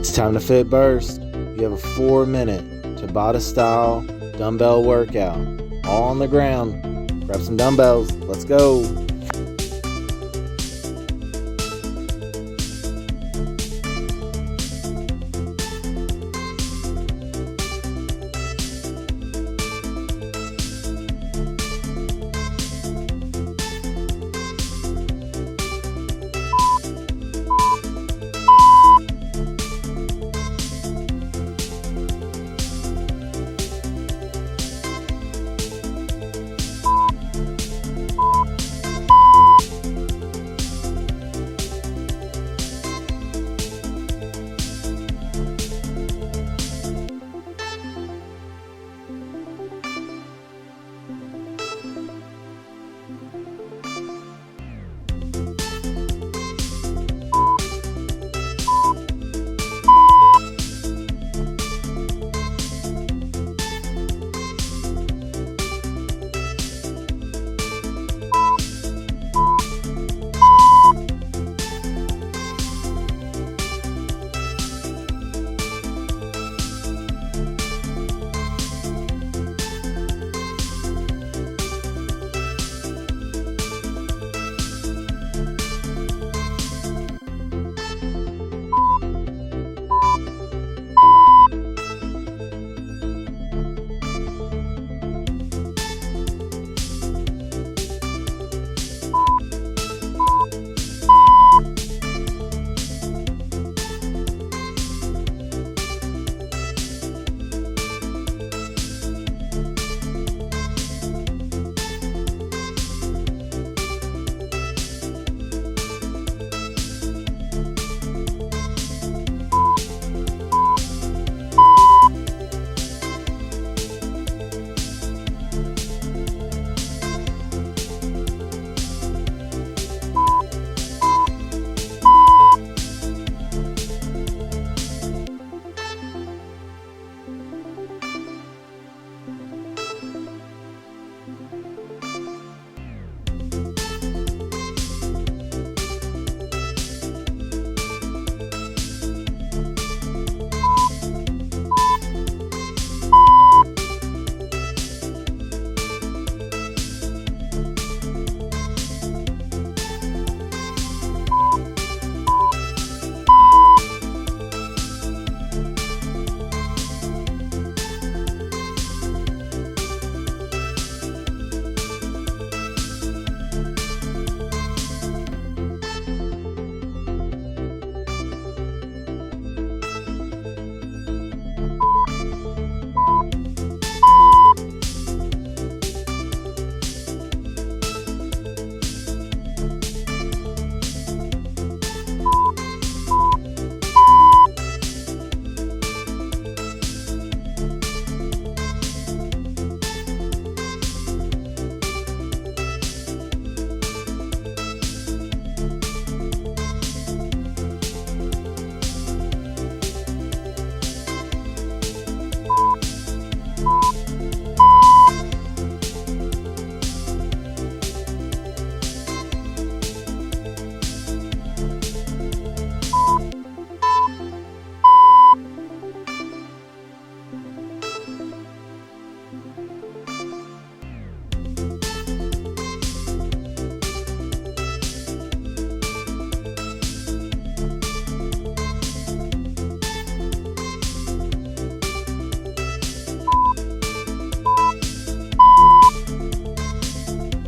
It's time to fit burst. You have a 4-minute tabata-style dumbbell workout, all on the ground. Grab some dumbbells. Let's go.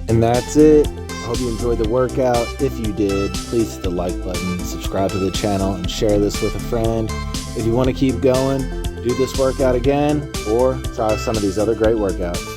And that's it. I hope you enjoyed the workout. If you did, please hit the like button, subscribe to the channel, and share this with a friend. If you want to keep going, do this workout again, or try some of these other great workouts.